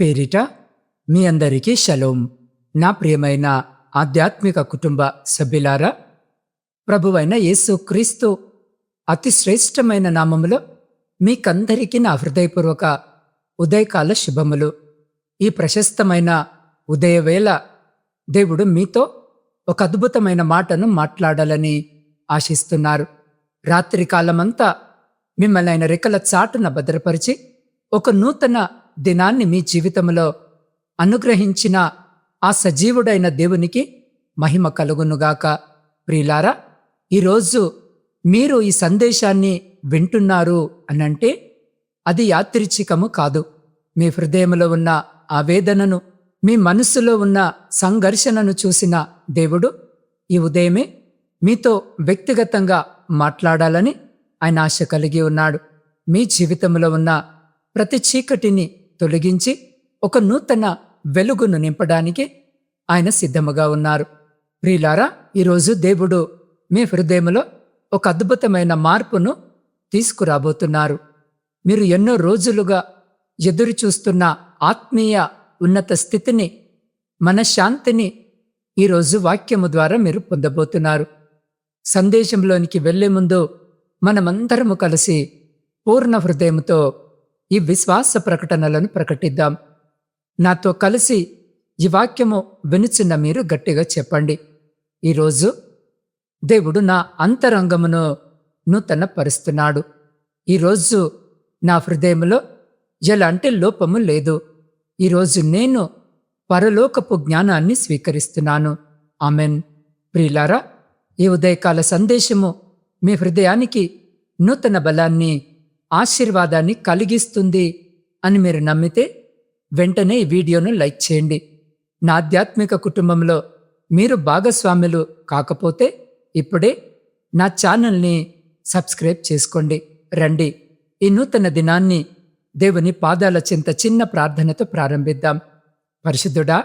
పేరిట మీ అందరికీ షలోం. నా ప్రియమైన ఆధ్యాత్మిక కుటుంబ సభ్యులారా, ప్రభువైన యేసు క్రీస్తు అతి శ్రేష్టమైన నామములో మీకందరికీ నా హృదయపూర్వక ఉదయకాల శుభములు. ఈ ప్రశస్తమైన ఉదయవేళ దేవుడు మీతో ఒక అద్భుతమైన మాటను మాట్లాడాలని ఆశిస్తున్నారు. రాత్రి కాలమంతా మిమ్మల్ని ఆయన రెక్కల చాటున భద్రపరిచి ఒక నూతన దినాన్ని మీ జీవితంలో అనుగ్రహించిన ఆ సజీవుడైన దేవునికి మహిమ కలుగునుగాక. ప్రియులారా, ఈరోజు మీరు ఈ సందేశాన్ని వింటున్నారు అనంటే అది యాదృచ్ఛికము కాదు. మీ హృదయంలో ఉన్న ఆవేదనను, మీ మనస్సులో ఉన్న సంఘర్షణను చూసిన దేవుడు ఈ ఉదయమే మీతో వ్యక్తిగతంగా మాట్లాడాలని ఆయన ఆశ కలిగి ఉన్నాడు. మీ జీవితంలో ఉన్న ప్రతి చీకటిని తొలగించి ఒక నూతన వెలుగును నింపడానికి ఆయన సిద్ధముగా ఉన్నారు. ప్రియులారా, ఈరోజు దేవుడు మీ హృదయంలో ఒక అద్భుతమైన మార్పును తీసుకురాబోతున్నారు. మీరు ఎన్నో రోజులుగా ఎదురు చూస్తున్న ఆత్మీయ ఉన్నత స్థితిని, మనశ్శాంతిని ఈరోజు వాక్యము ద్వారా మీరు పొందబోతున్నారు. సందేశంలోనికి వెళ్లే ముందు మనమందరము కలిసి పూర్ణ హృదయంతో ఈ విశ్వాస ప్రకటనలను ప్రకటిద్దాం. నాతో కలిసి ఈ వాక్యము వినుచున్న మీరు గట్టిగా చెప్పండి. ఈరోజు దేవుడు నా అంతరంగమును నూతన పరుస్తున్నాడు. ఈరోజు నా హృదయంలో ఎలాంటి లోపము లేదు. ఈరోజు నేను పరలోకపు జ్ఞానాన్ని స్వీకరిస్తున్నాను. ఆమెన్. ప్రియులారా, ఈ ఉదయకాల సందేశము మీ హృదయానికి నూతన బలాన్ని, ఆశీర్వాదాన్ని కలిగిస్తుంది అని మీరు నమ్మితే వెంటనే ఈ వీడియోను లైక్ చేయండి. నా ఆధ్యాత్మిక కుటుంబంలో మీరు భాగస్వాములు కాకపోతే ఇప్పుడే నా ఛానల్ని సబ్స్క్రైబ్ చేసుకోండి. రండి, ఈ నూతన దినాన్ని దేవుని పాదాల చెంత చిన్న ప్రార్థనతో ప్రారంభిద్దాం. పరిశుద్ధుడా,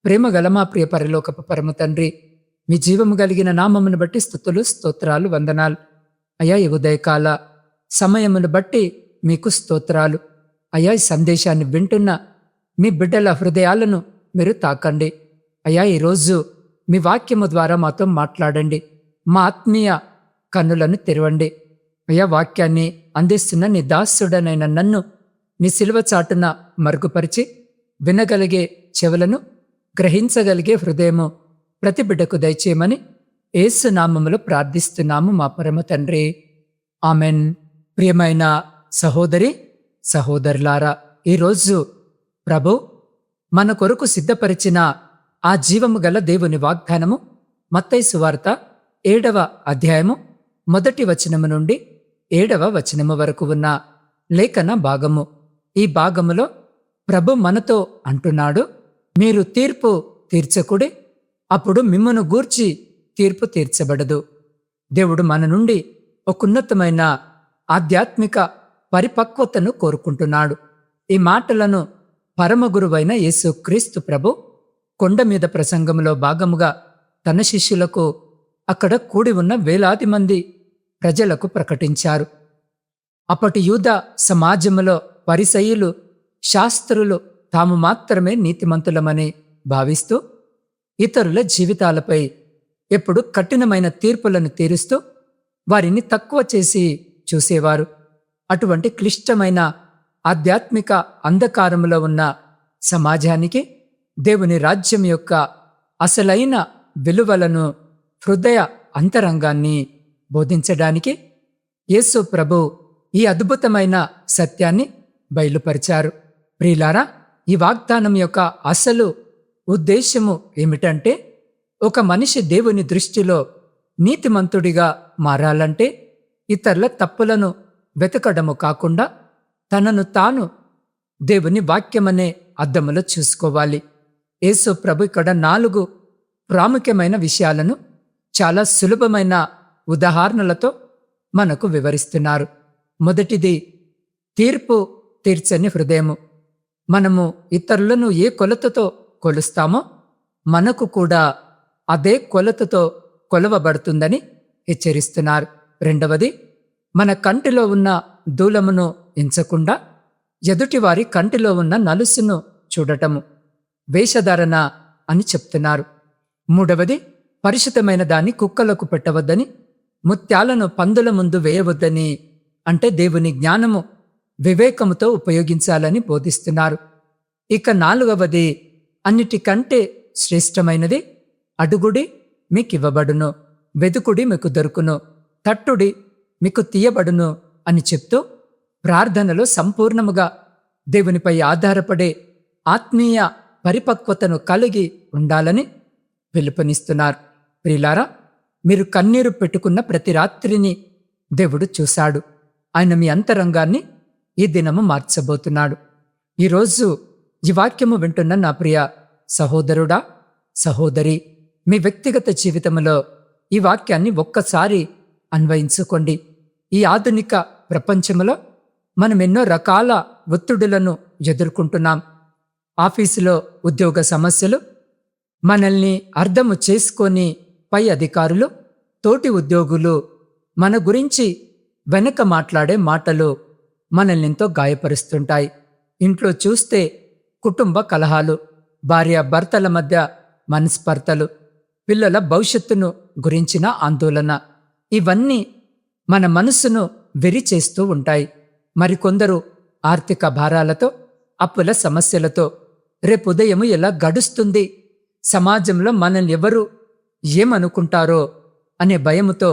ప్రేమగల మా ప్రియ పరలోకపు పరమ తండ్రి, మీ జీవము కలిగిన నామమును బట్టి స్తుతులు, స్తోత్రాలు, వందనాలు. అయ్యా, ఈ ఉదయకాల సమయమును బట్టి మీకు స్తోత్రాలు. అయ్యా, ఈ సందేశాన్ని వింటున్న మీ బిడ్డల హృదయాలను మీరు తాకండి. అయ్యా, ఈరోజు మీ వాక్యము ద్వారా మాతో మాట్లాడండి. మా ఆత్మీయ కన్నులను తెరవండి. అయ్యా, వాక్యాన్ని అందిస్తున్న నీ దాసుడనైన నన్ను నీ సిలువ చాటున మరుగుపరిచి వినగలిగే చెవులను, గ్రహించగలిగే హృదయము ప్రతి బిడ్డకు దయచేయమని యేసు నామములో ప్రార్థిస్తున్నాము మా పరమ తండ్రి. ఆమెన్. ప్రియమైన సహోదరి, సహోదరులారా, ఈరోజు ప్రభు మన కొరకు సిద్ధపరిచిన ఆ జీవము గల దేవుని వాగ్దానము మత్తయి సువార్త 7వ అధ్యాయము 1వ వచనము నుండి 7వ వచనము వరకు ఉన్న లేఖన భాగము. ఈ భాగములో ప్రభు మనతో అంటున్నాడు, మీరు తీర్పు తీర్చకుడి, అప్పుడు మిమ్మును గూర్చి తీర్పు తీర్చబడదు. దేవుడు మన నుండి ఒక ఉన్నతమైన ఆధ్యాత్మిక పరిపక్వతను కోరుకుంటున్నాడు. ఈ మాటలను పరమగురువైన యేసు క్రీస్తు ప్రభు కొండ మీద ప్రసంగంలో భాగముగా తన శిష్యులకు, అక్కడ కూడి ఉన్న వేలాది మంది ప్రజలకు ప్రకటించారు. అప్పటి యూద సమాజములో పరిసయ్యులు, శాస్త్రులు తాము మాత్రమే నీతిమంతులమని భావిస్తూ ఇతరుల జీవితాలపై ఎప్పుడు కఠినమైన తీర్పులను తీరుస్తూ వారిని తక్కువ చేసి చూసేవారు. అటువంటి క్లిష్టమైన ఆధ్యాత్మిక అంధకారములో ఉన్న సమాజానికి దేవుని రాజ్యం యొక్క అసలైన విలువలను, హృదయ అంతరంగాన్ని బోధించడానికి యేసు ప్రభు ఈ అద్భుతమైన సత్యాన్ని బయలుపరిచారు. ప్రియులారా, ఈ వాగ్దానం యొక్క అసలు ఉద్దేశము ఏమిటంటే, ఒక మనిషి దేవుని దృష్టిలో నీతిమంతుడిగా మారాలంటే ఇతరుల తప్పులను వెతకడము కాకుండా తనను తాను దేవుని వాక్యమనే అద్దములో చూసుకోవాలి. యేసు ప్రభు ఇక్కడ 4 ప్రాముఖ్యమైన విషయాలను చాలా సులభమైన ఉదాహరణలతో మనకు వివరిస్తున్నారు. మొదటిది, తీర్పు తీర్చని హృదయము. మనము ఇతరులను ఏ కొలతతో కొలుస్తామో మనకు కూడా అదే కొలతతో కొలవబడుతుందని హెచ్చరిస్తున్నారు. రెండవది, మన కంటిలో ఉన్న దూలమును ఎంచకుండా ఎదుటివారి కంటిలో ఉన్న నలుసును చూడటము. వేషధారణ అని చెప్తున్నారు. మూడవది, పరిశుద్ధమైన దాన్ని కుక్కలకు పెట్టవద్దని, ముత్యాలను పందుల ముందు వేయవద్దని, అంటే దేవుని జ్ఞానము వివేకముతో ఉపయోగించాలని బోధిస్తున్నారు. ఇక నాలుగవది, అన్నిటికంటే శ్రేష్టమైనది, అడుగుడి మీకివ్వబడును, వెదుకుడి మీకు దొరుకును, తట్టుడి మీకు తీయబడును అని చెప్తూ ప్రార్థనలో సంపూర్ణముగా దేవునిపై ఆధారపడే ఆత్మీయ పరిపక్వతను కలిగి ఉండాలని పిలుపునిస్తున్నారు. ప్రియులారా, మీరు కన్నీరు పెట్టుకున్న ప్రతి రాత్రిని దేవుడు చూశాడు. ఆయన మీ అంతరంగాన్ని ఈ దినము మార్చబోతున్నాడు. ఈరోజు ఈ వాక్యము వింటున్న నా ప్రియ సహోదరుడా, సహోదరి, మీ వ్యక్తిగత జీవితంలో ఈ వాక్యాన్ని ఒక్కసారి అన్వయించుకోండి. ఈ ఆధునిక ప్రపంచంలో మనం ఎన్నో రకాల ఒత్తిడులను ఎదుర్కొంటున్నాం. ఆఫీసులో ఉద్యోగ సమస్యలు, మనల్ని అర్థము చేసుకొని పై అధికారులు, తోటి ఉద్యోగులు మన గురించి వెనక మాట్లాడే మాటలు మనల్ని ఎంతో గాయపరుస్తుంటాయి. ఇంట్లో చూస్తే కుటుంబ కలహాలు, భార్య భర్తల మధ్య మనస్పర్ధలు, పిల్లల భవిష్యత్తును గురించిన ఆందోళన, ఇవన్నీ మన మనసును వెరి చేస్తూ ఉంటాయి. మరికొందరు ఆర్థిక భారాలతో, అప్పుల సమస్యలతో, రేపు ఉదయం ఎలా గడుస్తుంది, సమాజంలో మనల్ని ఎవరు ఏమనుకుంటారో అనే భయముతో,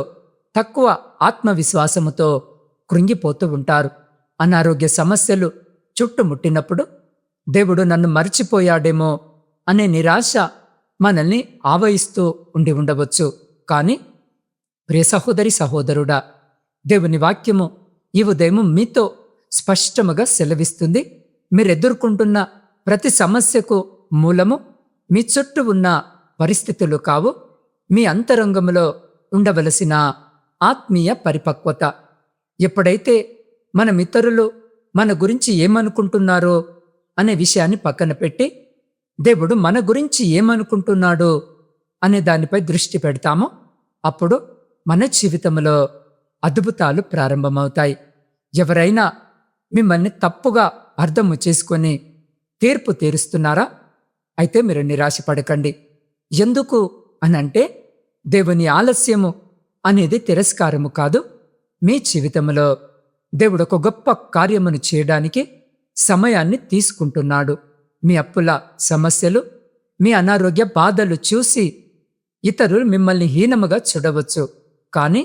తక్కువ ఆత్మవిశ్వాసముతో కృంగిపోతూ ఉంటారు. అనారోగ్య సమస్యలు చుట్టుముట్టినప్పుడు దేవుడు నన్ను మర్చిపోయాడేమో అనే నిరాశ మనల్ని ఆవహిస్తూ ఉండి ఉండవచ్చు. కానీ ప్రియ సహోదరి, సహోదరుడా, దేవుని వాక్యము ఈ ఉదయం మీతో స్పష్టముగా సెలవిస్తుంది. మీరెదుర్కొంటున్న ప్రతి సమస్యకు మూలము మీ చుట్టూ ఉన్న పరిస్థితులు కావు, మీ అంతరంగంలో ఉండవలసిన ఆత్మీయ పరిపక్వత. ఎప్పుడైతే మనం ఇతరులు మన గురించి ఏమనుకుంటున్నారో అనే విషయాన్ని పక్కన పెట్టి దేవుడు మన గురించి ఏమనుకుంటున్నాడో అనే దానిపై దృష్టి పెడతామో, అప్పుడు మన జీవితంలో అద్భుతాలు ప్రారంభమవుతాయి. ఎవరైనా మిమ్మల్ని తప్పుగా అర్థము చేసుకొని తీర్పు తీరుస్తున్నారా? అయితే మీరు నిరాశపడకండి. ఎందుకు అనంటే, దేవుని ఆలస్యము అనేది తిరస్కారము కాదు. మీ జీవితంలో దేవుడు ఒక గొప్ప కార్యమును చేయడానికి సమయాన్ని తీసుకుంటున్నాడు. మీ అప్పుల సమస్యలు, మీ అనారోగ్య బాధలు చూసి ఇతరులు మిమ్మల్ని హీనముగా చూడవచ్చు. కానీ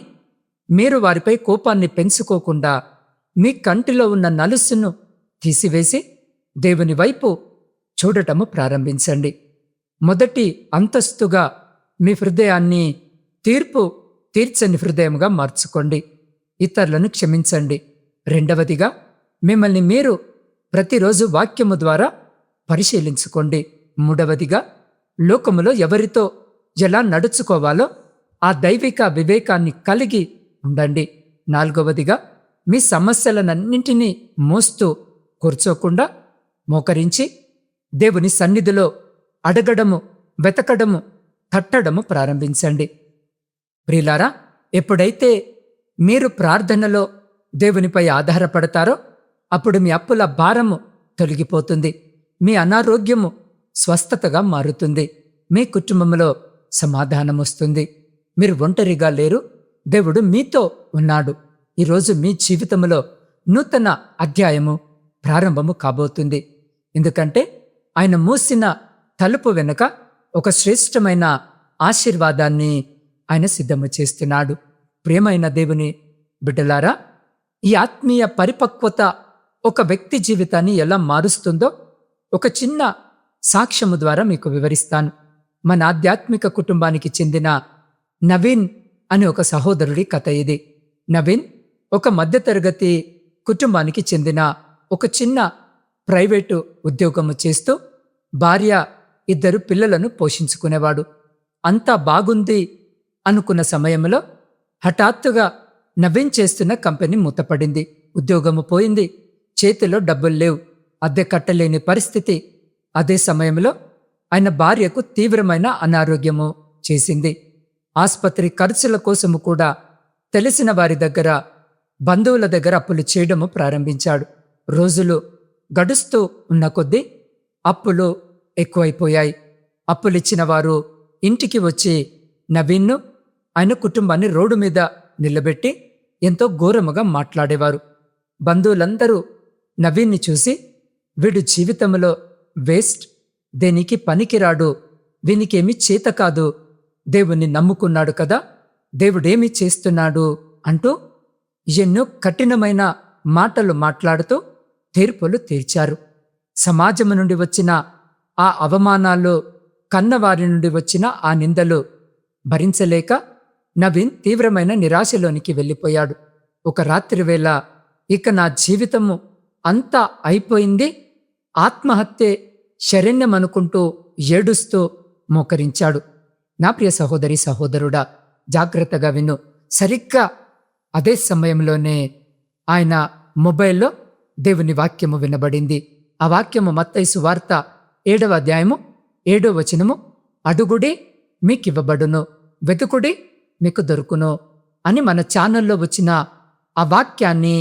మీరు వారిపై కోపాన్ని పెంచుకోకుండా మీ కంటిలో ఉన్న నలుసును తీసివేసి దేవుని వైపు చూడటము ప్రారంభించండి. మొదటి అంతస్తుగా మీ హృదయాన్ని తీర్పు తీర్చని హృదయంగా మార్చుకోండి. ఇతరులను క్షమించండి. రెండవదిగా, మిమ్మల్ని మీరు ప్రతిరోజు వాక్యము ద్వారా పరిశీలించుకోండి. మూడవదిగా, లోకములో ఎవరితో ఎలా నడుచుకోవాలో ఆ దైవిక వివేకాన్ని కలిగి ఉండండి. నాలుగవదిగా, మీ సమస్యలనన్నింటినీ మోస్తూ కూర్చోకుండా మోకరించి దేవుని సన్నిధిలో అడగడము, వెతకడము, తట్టడము ప్రారంభించండి. ప్రియులారా, ఎప్పుడైతే మీరు ప్రార్థనలో దేవునిపై ఆధారపడతారో అప్పుడు మీ అప్పుల భారము తొలగిపోతుంది, మీ అనారోగ్యము స్వస్థతగా మారుతుంది, మీ కుటుంబంలో సమాధానం వస్తుంది. మీరు ఒంటరిగా లేరు, దేవుడు మీతో ఉన్నాడు. ఈరోజు మీ జీవితంలో నూతన అధ్యాయము ప్రారంభము కాబోతుంది. ఎందుకంటే ఆయన మూసిన తలుపు వెనుక ఒక శ్రేష్టమైన ఆశీర్వాదాన్ని ఆయన సిద్ధము చేస్తున్నాడు. ప్రియమైన దేవుని బిడ్డలారా, ఈ ఆత్మీయ పరిపక్వత ఒక వ్యక్తి జీవితాన్ని ఎలా మారుస్తుందో ఒక చిన్న సాక్ష్యము ద్వారా మీకు వివరిస్తాను. మన ఆధ్యాత్మిక కుటుంబానికి చెందిన నవీన్ అనే ఒక సహోదరుడి కథ ఇది. నవీన్ ఒక మధ్యతరగతి కుటుంబానికి చెందిన ఒక చిన్న ప్రైవేటు ఉద్యోగము చేస్తూ భార్య, 2 పిల్లలను పోషించుకునేవాడు. అంతా బాగుంది అనుకున్న సమయంలో హఠాత్తుగా నవీన్ చేస్తున్న కంపెనీ మూతపడింది. ఉద్యోగము పోయింది, చేతిలో డబ్బులు లేవు, అద్దె కట్టలేని పరిస్థితి. అదే సమయంలో ఆయన భార్యకు తీవ్రమైన అనారోగ్యము చేసింది. ఆస్పత్రి ఖర్చుల కోసము కూడా తెలిసిన వారి దగ్గర, బంధువుల దగ్గర అప్పులు చేయడము ప్రారంభించాడు. రోజులు గడుస్తూ ఉన్న కొద్దీ అప్పులు ఎక్కువైపోయాయి. అప్పులిచ్చిన వారు ఇంటికి వచ్చి నవీన్ను, ఆయన కుటుంబాన్ని రోడ్డు మీద నిలబెట్టి ఎంతో ఘోరముగా మాట్లాడేవారు. బంధువులందరూ నవీన్ని చూసి, వీడు జీవితంలో వేస్ట్, దేనికి పనికిరాడు, వీనికేమీ చేత కాదు, దేవుణ్ణి నమ్ముకున్నాడు కదా, దేవుడేమి చేస్తున్నాడు అంటూ ఎన్నో కఠినమైన మాటలు మాట్లాడుతూ తీర్పులు తీర్చారు. సమాజము నుండి వచ్చిన ఆ అవమానాలు, కన్నవారి నుండి వచ్చిన ఆ నిందలు భరించలేక నవీన్ తీవ్రమైన నిరాశలోనికి వెళ్ళిపోయాడు. ఒక రాత్రి వేళ ఇక నా జీవితము అంతా అయిపోయింది, ఆత్మహత్యే శరణ్యమనుకుంటూ ఏడుస్తూ మోకరించాడు. నా ప్రియ సహోదరి సహోదరుడా, జాగ్రత్తగా విను. సరిగ్గా అదే సమయంలోనే ఆయన మొబైల్లో దేవుని వాక్యము వినబడింది. ఆ వాక్యము మత్తయి సువార్త 7వ అధ్యాయము 7వ వచనము, అడుగుడి మీకివ్వబడును, వెతుకుడి మీకు దొరుకును అని మన ఛానల్లో వచ్చిన ఆ వాక్యాన్ని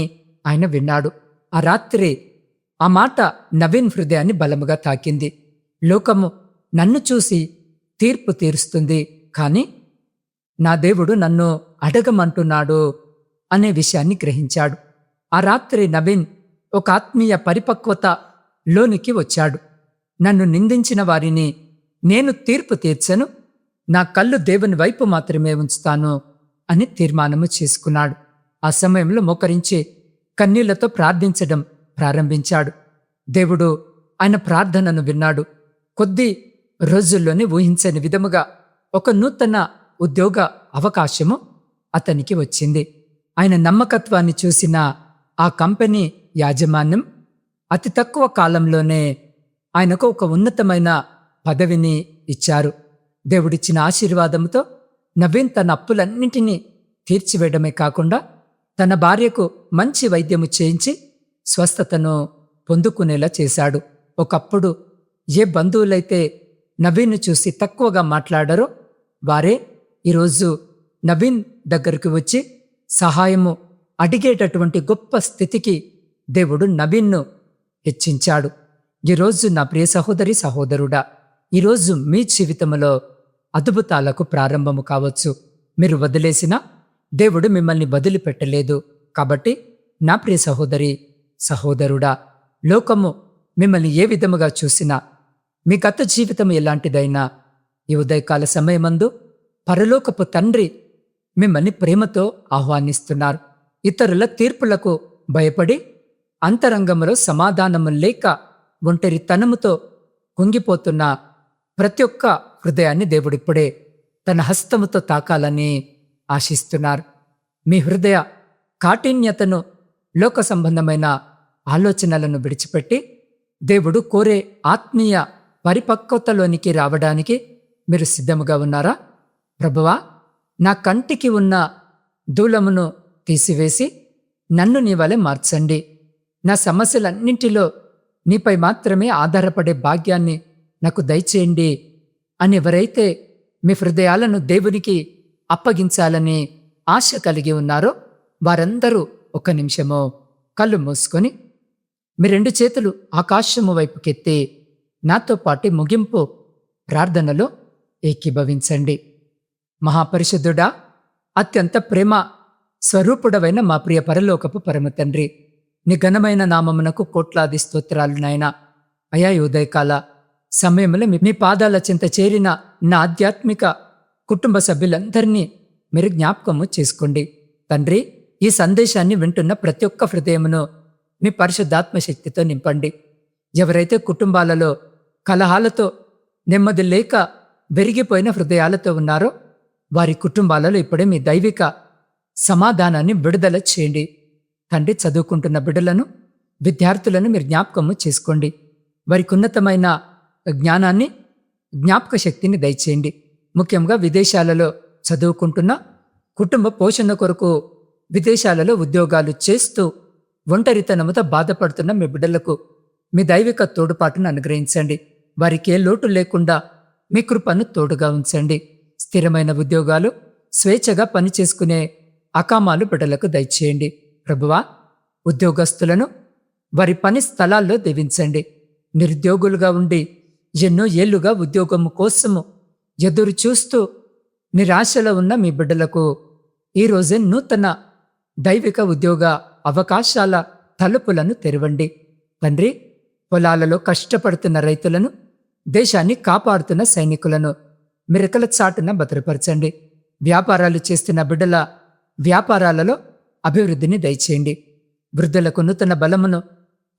ఆయన విన్నాడు. ఆ రాత్రి ఆ మాట నవీన్ హృదయాన్ని బలముగా తాకింది. లోకము నన్ను చూసి తీర్పు తీరుస్తుంది, కానీ నా దేవుడు నన్ను అడగమంటున్నాడు అనే విషయాన్ని గ్రహించాడు. ఆ రాత్రి నవీన్ ఒక ఆత్మీయ పరిపక్వత లోనికి వచ్చాడు. నన్ను నిందించిన వారిని నేను తీర్పు తీర్చను, నా కళ్ళు దేవుని వైపు మాత్రమే ఉంచుతాను అని తీర్మానము చేసుకున్నాడు. ఆ సమయంలో మోకరించి కన్నీళ్లతో ప్రార్థించడం ప్రారంభించాడు. దేవుడు ఆయన ప్రార్థనను విన్నాడు. కొద్ది రోజుల్లోనే ఊహించని విధముగా ఒక నూతన ఉద్యోగ అవకాశము అతనికి వచ్చింది. ఆయన నమ్మకత్వాన్ని చూసిన ఆ కంపెనీ యాజమాన్యం అతి తక్కువ కాలంలోనే ఆయనకు ఒక ఉన్నతమైన పదవిని ఇచ్చారు. దేవుడిచ్చిన ఆశీర్వాదంతో నవీన్ తన అప్పులన్నింటినీ తీర్చివేయడమే కాకుండా తన భార్యకు మంచి వైద్యము చేయించి స్వస్థతను పొందుకునేలా చేశాడు. ఒకప్పుడు ఏ బంధువులైతే నవీన్ను చూసి తక్కువగా మాట్లాడారో వారే ఈరోజు నవీన్ దగ్గరికి వచ్చి సహాయము అడిగేటటువంటి గొప్ప స్థితికి దేవుడు నవీన్ను హెచ్చించాడు. ఈరోజు నా ప్రియ సహోదరి సహోదరుడా, ఈరోజు మీ జీవితంలో అద్భుతాలకు ప్రారంభము కావచ్చు. మీరు వదిలేసిన దేవుడు మిమ్మల్ని వదిలిపెట్టలేదు. కాబట్టి నా ప్రియ సహోదరి సహోదరుడా, లోకము మిమ్మల్ని ఏ విధముగా చూసినా, మీ గత జీవితం ఎలాంటిదైనా, ఈ ఉదయకాల సమయమందు పరలోకపు తండ్రి మిమ్మల్ని ప్రేమతో ఆహ్వానిస్తున్నారు. ఇతరుల తీర్పులకు భయపడి అంతరంగంలో సమాధానము లేక ఒంటరితనముతో కుంగిపోతున్న ప్రతి ఒక్క హృదయాన్ని దేవుడిప్పుడే తన హస్తముతో తాకాలని ఆశిస్తున్నారు. మీ హృదయ కాఠిన్యతను, లోక సంబంధమైన ఆలోచనలను విడిచిపెట్టి దేవుడు కోరే ఆత్మీయ పరిపక్వతలోనికి రావడానికి మీరు సిద్ధముగా ఉన్నారా? ప్రభువా, నా కంటికి ఉన్న దూలమును తీసివేసి నన్ను నీ వలె మార్చండి. నా సమస్యలన్నింటిలో నీపై మాత్రమే ఆధారపడే భాగ్యాన్ని నాకు దయచేయండి అని ఎవరైతే మీ హృదయాలను దేవునికి అప్పగించాలని ఆశ కలిగి ఉన్నారో వారందరూ ఒక నిమిషము కళ్ళు మూసుకొని మీ 2 చేతులు ఆకాశము వైపుకెత్తి నాతో పాటు ముగింపు ప్రార్థనలో ఏకీభవించండి. మహాపరిశుద్ధుడా, అత్యంత ప్రేమ స్వరూపుడవైన మా ప్రియ పరలోకపు పరమ తండ్రి, నీ ఘనమైన నామమునకు కోట్లాది స్తోత్రాలు నాయనా. అయా, ఉదయకాల సమయంలో మీ పాదాల చెంత చేరిన నా ఆధ్యాత్మిక కుటుంబ సభ్యులందరినీ మీరు జ్ఞాపకము చేసుకోండి తండ్రి. ఈ సందేశాన్ని వింటున్న ప్రతి ఒక్క హృదయమును మీ పరిశుద్ధాత్మ శక్తితో నింపండి. ఎవరైతే కుటుంబాలలో కలహాలతో, నెమ్మది లేక బెరిగిపోయిన హృదయాలతో ఉన్నారో వారి కుటుంబాలలో ఇప్పుడే మీ దైవిక సమాధానాన్ని విడుదల చేయండి తండ్రి. చదువుకుంటున్న బిడ్డలను, విద్యార్థులను మీరు జ్ఞాపకము చేసుకోండి. వారికి ఉన్నతమైన జ్ఞానాన్ని, జ్ఞాపక శక్తిని దయచేయండి. ముఖ్యంగా విదేశాలలో చదువుకుంటున్న, కుటుంబ పోషణ కొరకు విదేశాలలో ఉద్యోగాలు చేస్తూ ఒంటరితనముతో బాధపడుతున్న మీ బిడ్డలకు మీ దైవిక తోడుపాటును అనుగ్రహించండి. వారికి ఏ లోటు లేకుండా మీ కృపను తోడుగా ఉంచండి. స్థిరమైన ఉద్యోగాలు, స్వేచ్ఛగా పనిచేసుకునే అకామాలు బిడ్డలకు దయచేయండి ప్రభువా. ఉద్యోగస్తులను వారి పని స్థలాల్లో దీవించండి. నిరుద్యోగులుగా ఉండి ఎన్నో ఏళ్లుగా ఉద్యోగము కోసము ఎదురు చూస్తూ నిరాశలో ఉన్న మీ బిడ్డలకు ఈరోజే నూతన దైవిక ఉద్యోగ అవకాశాల తలుపులను తెరవండి. తండ్రి, పొలాలలో కష్టపడుతున్న రైతులను, దేశాన్ని కాపాడుతున్న సైనికులను మిరకల చాటున భద్రపరచండి. వ్యాపారాలు చేస్తున్న బిడ్డల వ్యాపారాలలో అభివృద్ధిని దయచేయండి. వృద్ధులకు నూతన బలమును,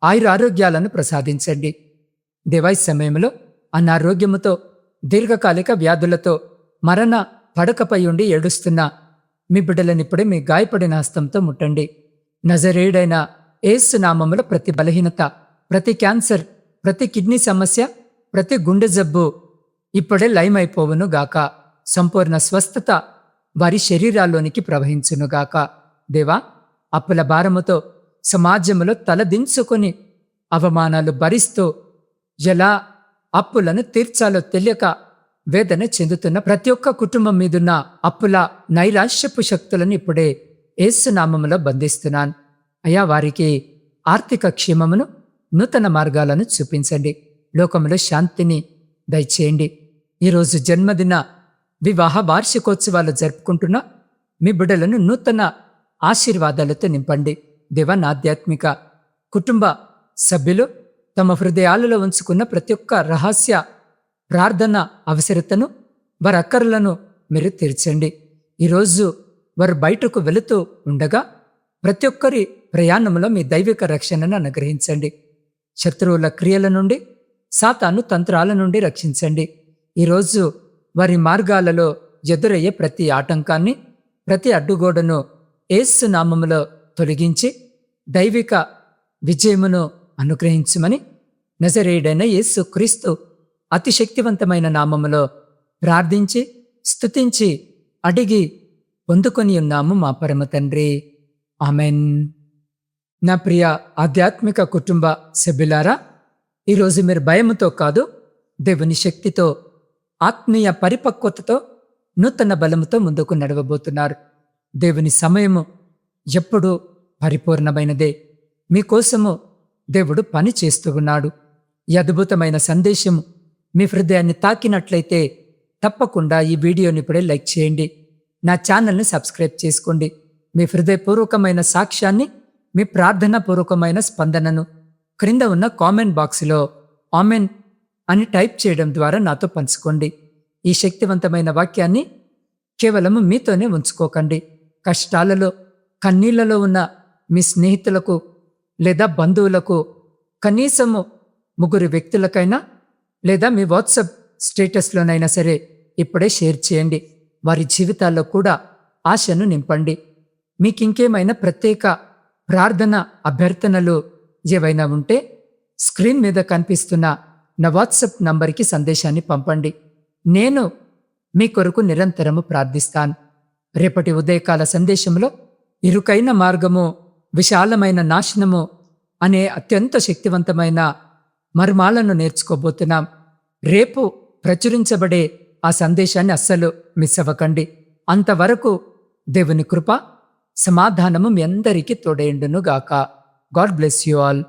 ఆయురారోగ్యాలను ప్రసాదించండి. దేవాయి సమయంలో అనారోగ్యముతో, దీర్ఘకాలిక వ్యాధులతో మరణ పడకపై ఉండి ఏడుస్తున్న మీ బిడ్డలనిప్పుడే మీ గాయపడిన హస్తంతో ముట్టండి. నజరేయుడైన యేసు నామములో ప్రతి బలహీనత, ప్రతి క్యాన్సర్, ప్రతి కిడ్నీ సమస్య, ప్రతి గుండె జబ్బు ఇప్పుడే లయమైపోవును గాక. సంపూర్ణ స్వస్థత వారి శరీరాల్లోనికి ప్రవహించునుగాక. దేవా, అప్పుల భారముతో సమాజంలో తలదించుకొని అవమానాలు భరిస్తూ ఎలా అప్పులను తీర్చాలో తెలియక వేదన చెందుతున్న ప్రతి ఒక్క కుటుంబం మీదున్న అప్పుల నైరాశ్యపు శక్తులను ఇప్పుడే యేసునామములో బంధిస్తున్నాను. అయా, వారికి ఆర్థిక క్షేమమును, నూతన మార్గాలను చూపించండి. లోకములో శాంతిని దయచేయండి. ఈరోజు జన్మదిన, వివాహ వార్షికోత్సవాలు జరుపుకుంటున్న మీ బిడ్డలను నూతన ఆశీర్వాదాలతో నింపండి. దేవన్ ఆధ్యాత్మిక కుటుంబ సభ్యులు తమ హృదయాలలో ఉంచుకున్న ప్రతి ఒక్క రహస్య ప్రార్థన అవసరతను, వారి అక్కర్లను మీరు తీర్చండి. ఈరోజు వారు బయటకు వెళుతూ ఉండగా ప్రతి ఒక్కరి ప్రయాణంలో మీ దైవిక రక్షణను అనుగ్రహించండి. శత్రువుల క్రియల నుండి, సాతాను తంత్రాల నుండి రక్షించండి. ఈరోజు వారి మార్గాలలో ఎదురయ్యే ప్రతి ఆటంకాన్ని, ప్రతి అడ్డుగోడను యేసు నామములో తొలగించి దైవిక విజయమును అనుగ్రహించుమని నజరేయుడైన యేసు క్రీస్తు అతి శక్తివంతమైన నామములో ప్రార్థించి స్తుతించి అడిగి పొందుకొని ఉన్నాము మా పరమ తండ్రి. ఆమెన్. నా ప్రియ ఆధ్యాత్మిక కుటుంబ సభ్యులారా, ఈరోజు మీరు భయముతో కాదు, దేవుని శక్తితో, ఆత్మీయ పరిపక్వతతో, నూతన బలముతో ముందుకు నడవబోతున్నారు. దేవుని సమయము ఎప్పుడూ పరిపూర్ణమైనదే. మీకోసము దేవుడు పని చేస్తూ ఉన్నాడు. ఈ అద్భుతమైన సందేశము మీ హృదయాన్ని తాకినట్లయితే తప్పకుండా ఈ వీడియోని ఇప్పుడే లైక్ చేయండి. నా ఛానల్ని సబ్స్క్రైబ్ చేసుకోండి. మీ హృదయపూర్వకమైన సాక్ష్యాన్ని, మీ ప్రార్థనాపూర్వకమైన స్పందనను క్రింద ఉన్న కామెంట్ బాక్స్లో ఆమెన్ అని టైప్ చేయడం ద్వారా నాతో పంచుకోండి. ఈ శక్తివంతమైన వాక్యాన్ని కేవలము మీతోనే ఉంచుకోకండి. కష్టాలలో, కన్నీళ్లలో ఉన్న మీ స్నేహితులకు లేదా బంధువులకు, కనీసము 3 వ్యక్తులకైనా లేదా మీ వాట్సాప్ స్టేటస్లోనైనా సరే ఇప్పుడే షేర్ చేయండి. వారి జీవితాల్లో కూడా ఆశను నింపండి. మీకింకేమైనా ప్రత్యేక ప్రార్థన అభ్యర్థనలు ఏవైనా ఉంటే స్క్రీన్ మీద కనిపిస్తున్న నా వాట్సాప్ నంబర్కి సందేశాన్ని పంపండి. నేను మీ కొరకు నిరంతరము ప్రార్థిస్తాను. రేపటి ఉదయకాల సందేశంలో ఇరుకైన మార్గము, విశాలమైన నాశనము అనే అత్యంత శక్తివంతమైన మర్మాలను నేర్చుకోబోతున్నాం. రేపు ప్రచురించబడే ఆ సందేశాన్ని అస్సలు మిస్ అవ్వకండి. అంతవరకు దేవుని కృప, సమాధానము మీ అందరికీ తోడేయుండును గాక. God bless you all.